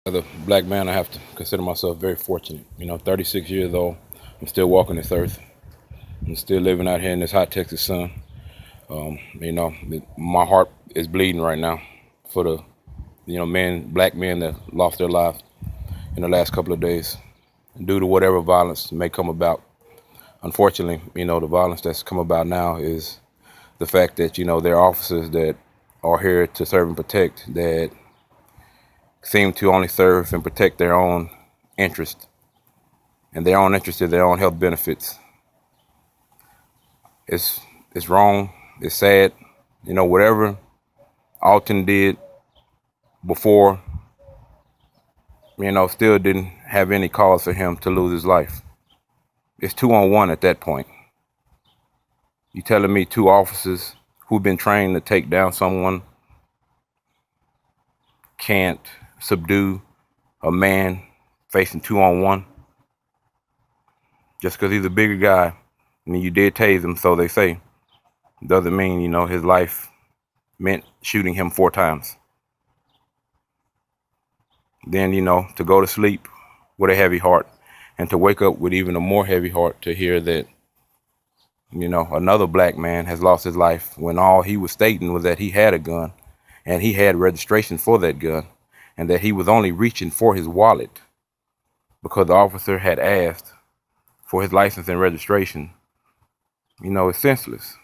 As a black man, I have to consider myself very fortunate. 36 years old, I'm still walking this earth. I'm still living out here in this hot Texas sun. My heart is bleeding right now for the, black men that lost their lives in the last couple of days due to whatever violence may come about. Unfortunately, the violence that's come about now is the fact that, there are officers that are here to serve and protect that seem to only serve and protect their own interest, and their own interest is their own health benefits. It's wrong. It's sad. Whatever Alton did before, still didn't have any cause for him to lose his life. It's 2-on-1 at that point. You telling me two officers who've been trained to take down someone can't subdue a man facing 2-on-1 just because he's a bigger guy? I mean, you did tase him, so they say. Doesn't mean, his life meant shooting him 4 times. Then, to go to sleep with a heavy heart and to wake up with even a more heavy heart to hear that, another black man has lost his life when all he was stating was that he had a gun and he had registration for that gun and that he was only reaching for his wallet because the officer had asked for his license and registration. It's senseless.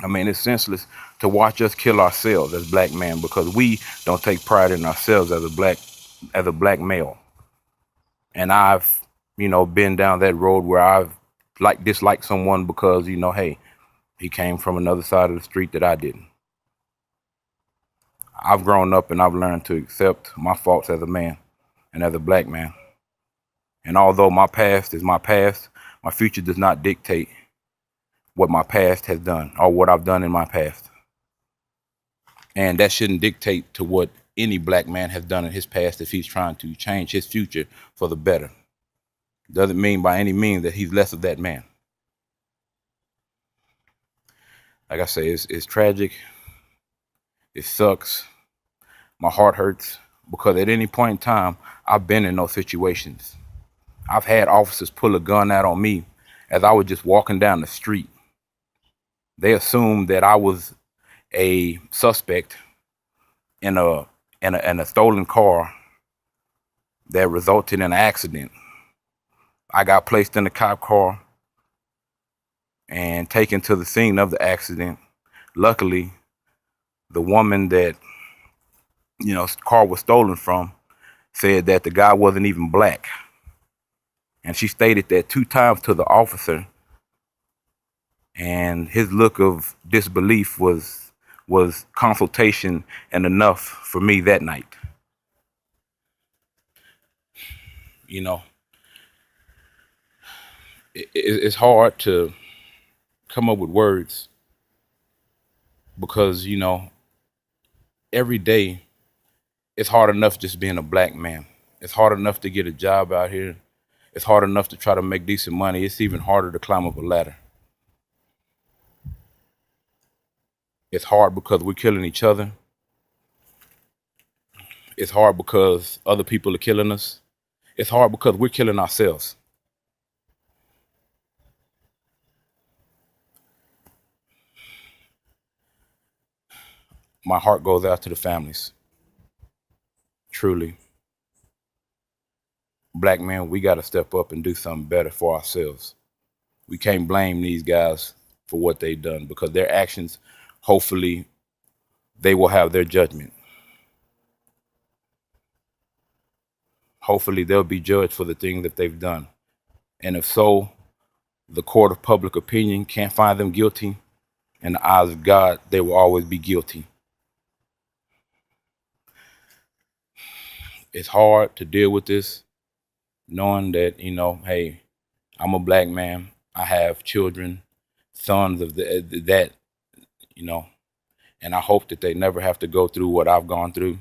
I mean, it's senseless to watch us kill ourselves as black men because we don't take pride in ourselves as a black male. And I've, been down that road where I've disliked someone because, hey, he came from another side of the street that I didn't. I've grown up and I've learned to accept my faults as a man and as a black man. And although my past is my past, my future does not dictate what my past has done or what I've done in my past. And that shouldn't dictate to what any black man has done in his past if he's trying to change his future for the better. Doesn't mean by any means that he's less of that man. Like I say, it's tragic. It sucks. My heart hurts because at any point in time, I've been in those situations. I've had officers pull a gun out on me as I was just walking down the street. They assumed that I was a suspect in a stolen car that resulted in an accident. I got placed in the cop car and taken to the scene of the accident. Luckily, the woman that car was stolen from said that the guy wasn't even black, and she stated that 2 times to the officer. And his look of disbelief was consultation and enough for me that night. It's hard to come up with words because, every day it's hard enough just being a black man. It's hard enough to get a job out here. It's hard enough to try to make decent money. It's even harder to climb up a ladder. It's hard because we're killing each other. It's hard because other people are killing us. It's hard because we're killing ourselves. My heart goes out to the families. Truly. Black men, we got to step up and do something better for ourselves. We can't blame these guys for what they've done because their actions, hopefully, they will have their judgment. Hopefully, they'll be judged for the things that they've done. And if so, the court of public opinion can't find them guilty. In the eyes of God, they will always be guilty. It's hard to deal with this, knowing that, hey, I'm a black man. I have children, sons of that, and I hope that they never have to go through what I've gone through,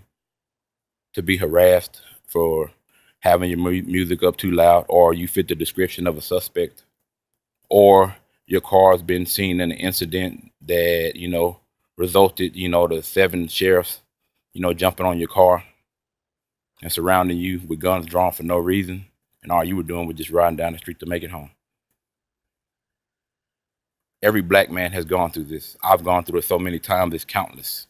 to be harassed for having your music up too loud, or you fit the description of a suspect, or your car's been seen in an incident that, resulted, the 7 sheriffs, jumping on your car. and surrounding you with guns drawn for no reason, and all you were doing was just riding down the street to make it home. Every black man has gone through this. I've gone through it so many times, it's countless.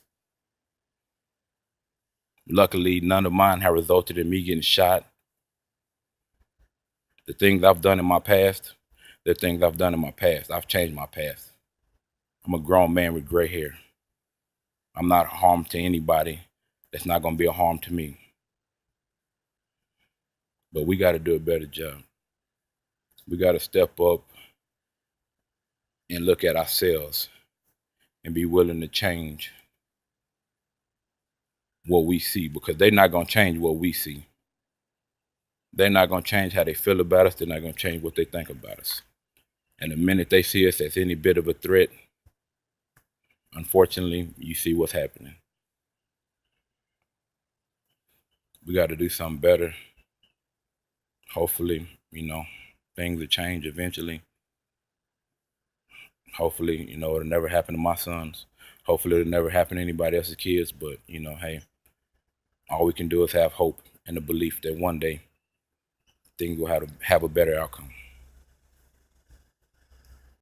Luckily, none of mine have resulted in me getting shot. The things I've done in my past, the things I've done in my past. I've changed my past. I'm a grown man with gray hair. I'm not a harm to anybody. That's not going to be a harm to me. But we got to do a better job. We got to step up and look at ourselves and be willing to change what we see, because they're not going to change what we see. They're not going to change how they feel about us. They're not going to change what they think about us. And the minute they see us as any bit of a threat, unfortunately, you see what's happening. We got to do something better. Hopefully, things will change eventually. Hopefully, it'll never happen to my sons. Hopefully, it'll never happen to anybody else's kids. But, hey, all we can do is have hope and the belief that one day things will have a better outcome.